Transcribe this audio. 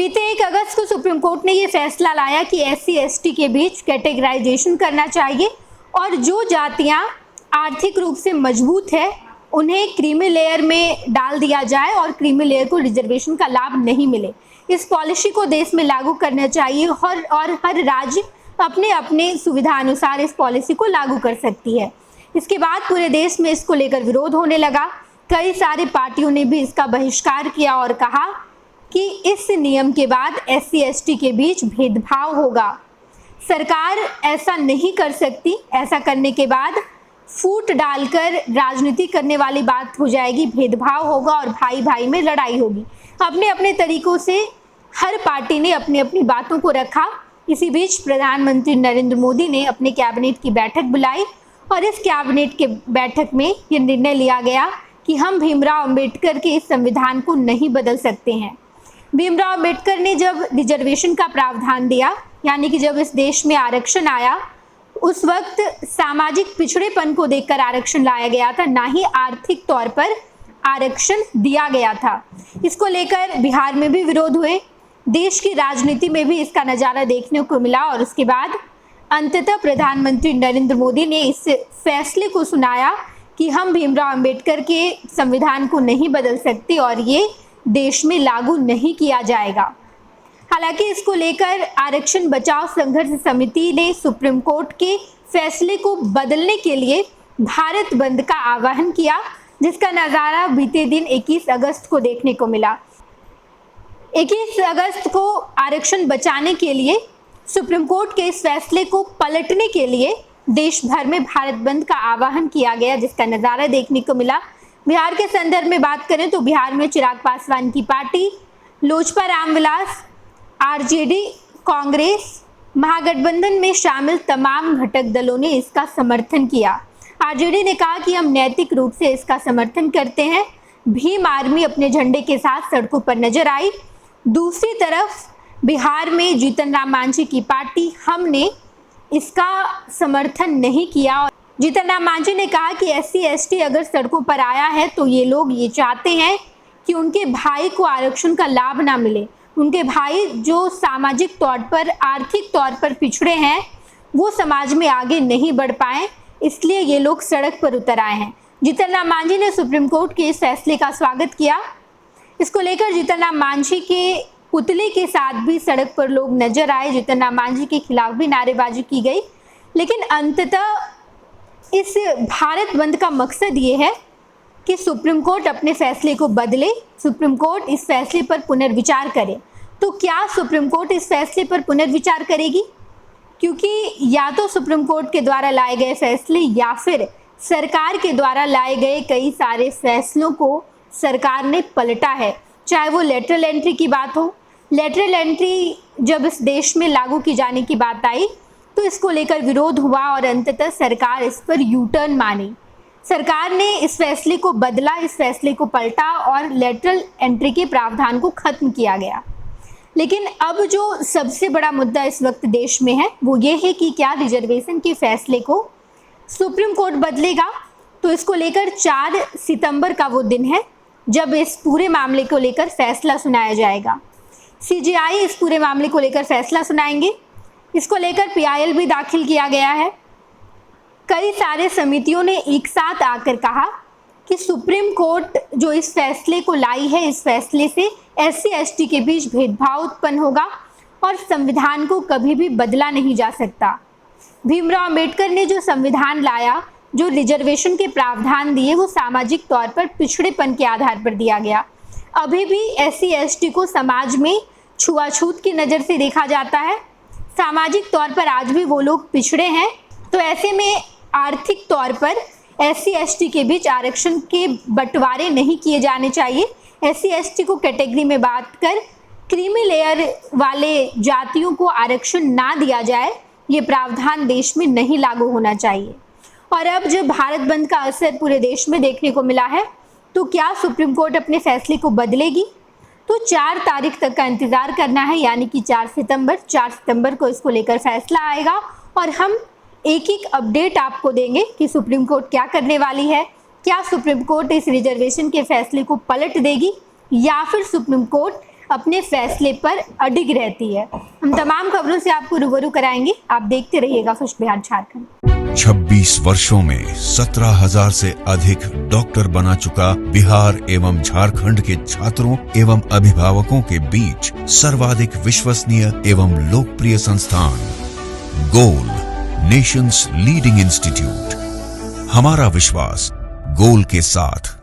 बीते 1 अगस्त को supreme court ने ये फैसला लाया कि एससी एसटी के बीच कैटेगराइजेशन करना चाहिए और जो जातियां आर्थिक रूप से मजबूत है उन्हें क्रीमी लेयर में डाल दिया जाए और क्रीमी लेयर को रिजर्वेशन का लाभ नहीं मिले। इस पॉलिसी को देश में लागू करना चाहिए और हर राज्य अपने अपने सुविधा अनुसार इस पॉलिसी को लागू कर सकती है। इसके बाद पूरे देश में इसको लेकर विरोध होने लगा। कई सारी पार्टियों ने भी इसका बहिष्कार किया और कहा कि इस नियम के बाद एससी एसटी के बीच भेदभाव होगा। सरकार ऐसा नहीं कर सकती। ऐसा करने के बाद फूट डालकर राजनीति करने वाली बात हो जाएगी, भेदभाव होगा और भाई भाई में लड़ाई होगी। अपने अपने तरीकों से हर पार्टी ने अपनी अपनी बातों को रखा। इसी बीच प्रधानमंत्री नरेंद्र मोदी ने अपने कैबिनेट की बैठक बुलाई और इस कैबिनेट के बैठक में ये निर्णय लिया गया कि हम भीमराव अंबेडकर के इस संविधान को नहीं बदल सकते हैं। भीमराव अंबेडकर ने जब रिजर्वेशन का प्रावधान दिया, यानी कि जब इस देश में आरक्षण आया, उस वक्त सामाजिक पिछड़ेपन को देखकर आरक्षण लाया गया था, ना ही आर्थिक तौर पर आरक्षण दिया गया था। इसको लेकर बिहार में भी विरोध हुए, देश की राजनीति में भी इसका नज़ारा देखने को मिला और उसके बाद अंततः प्रधानमंत्री नरेंद्र मोदी ने इस फैसले को सुनाया कि हम भीमराव अंबेडकर के संविधान को नहीं बदल सकते और ये देश में लागू नहीं किया जाएगा। हालांकि इसको लेकर आरक्षण बचाओ संघर्ष समिति ने सुप्रीम कोर्ट के फैसले को बदलने के लिए भारत बंद का आह्वान किया, जिसका नज़ारा बीते दिन 21 अगस्त को देखने को मिला। 21 अगस्त को आरक्षण बचाने के लिए सुप्रीम कोर्ट के इस फैसले को पलटने के लिए देश भर में भारत बंद का आह्वान किया गया, जिसका नज़ारा देखने को मिला। बिहार के संदर्भ में बात करें तो बिहार में चिराग पासवान की पार्टी, लोजपा रामविलास, आरजेडी, कांग्रेस, महागठबंधन में शामिल तमाम घटक दलों ने इसका समर्थन किया। आरजेडी ने कहा कि हम नैतिक रूप से इसका समर्थन करते हैं। भीम आर्मी अपने झंडे के साथ सड़कों पर नजर आई। दूसरी तरफ बिहार में जीतन राम मांझी की पार्टी हमने इसका समर्थन नहीं किया। जीतन राम मांझी ने कहा कि एससी एसटी अगर सड़कों पर आया है तो ये लोग ये चाहते हैं कि उनके भाई को आरक्षण का लाभ ना मिले। उनके भाई जो सामाजिक तौर पर, आर्थिक तौर पर पिछड़े हैं, वो समाज में आगे नहीं बढ़ पाए, इसलिए ये लोग सड़क पर उतर आए हैं। जीतन राम मांझी ने सुप्रीम कोर्ट के इस फैसले का स्वागत किया। इसको लेकर जीतन राम मांझी के पुतले के साथ भी सड़क पर लोग नजर आए। जीतन राम मांझी के खिलाफ भी नारेबाजी की गई, लेकिन अंततः इस भारत बंद का मकसद ये है कि सुप्रीम कोर्ट अपने फैसले को बदले, सुप्रीम कोर्ट इस फैसले पर पुनर्विचार करे। तो क्या सुप्रीम कोर्ट इस फैसले पर पुनर्विचार करेगी? क्योंकि या तो सुप्रीम कोर्ट के द्वारा लाए गए फैसले या फिर सरकार के द्वारा लाए गए कई सारे फैसलों को सरकार ने पलटा है। चाहे वो लेटरल एंट्री की बात हो, लेटरल एंट्री जब इस देश में लागू की जाने की बात आई तो इसको लेकर विरोध हुआ और अंततः सरकार इस पर यू टर्न मानी। सरकार ने इस फैसले को बदला, इस फैसले को पलटा और लेटरल एंट्री के प्रावधान को खत्म किया गया। लेकिन अब जो सबसे बड़ा मुद्दा इस वक्त देश में है वो ये है कि क्या रिजर्वेशन के फैसले को सुप्रीम कोर्ट बदलेगा। तो इसको लेकर 4 सितंबर का वो दिन है जब इस पूरे मामले को लेकर फैसला सुनाया जाएगा। सीजेआई इस पूरे मामले को लेकर फैसला सुनाएंगे। इसको लेकर पीआईएल भी दाखिल किया गया है। कई सारे समितियों ने एक साथ आकर कहा कि सुप्रीम कोर्ट जो इस फैसले को लाई है, इस फैसले से एससी एसटी के बीच भेदभाव उत्पन्न होगा और संविधान को कभी भी बदला नहीं जा सकता। भीमराव अंबेडकर ने जो संविधान लाया, जो रिजर्वेशन के प्रावधान दिए, वो सामाजिक तौर पर पिछड़ेपन के आधार पर दिया गया। अभी भी एससी एसटी को समाज में छुआछूत की नज़र से देखा जाता है। सामाजिक तौर पर आज भी वो लोग पिछड़े हैं। तो ऐसे में आर्थिक तौर पर एससी एसटी के बीच आरक्षण के बंटवारे नहीं किए जाने चाहिए। एससी एसटी को कैटेगरी में बांट कर क्रीमी लेयर वाले जातियों को आरक्षण ना दिया जाए, ये प्रावधान देश में नहीं लागू होना चाहिए। और अब जब भारत बंद का असर पूरे देश में देखने को मिला है तो क्या सुप्रीम कोर्ट अपने फैसले को बदलेगी? तो 4 तारीख तक का इंतजार करना है, यानी कि 4 सितंबर को इसको लेकर फैसला आएगा और हम एक एक अपडेट आपको देंगे कि सुप्रीम कोर्ट क्या करने वाली है। क्या सुप्रीम कोर्ट इस रिजर्वेशन के फैसले को पलट देगी या फिर सुप्रीम कोर्ट अपने फैसले पर अडिग रहती है। हम तमाम खबरों से आपको रूबरू कराएंगे, आप देखते रहिएगा खुश बिहार झारखंड। 26 वर्षों में 17,000 से अधिक डॉक्टर बना चुका बिहार एवं झारखंड के छात्रों एवं अभिभावकों के बीच सर्वाधिक विश्वसनीय एवं लोकप्रिय संस्थान गोल, नेशंस लीडिंग इंस्टीट्यूट। हमारा विश्वास गोल के साथ।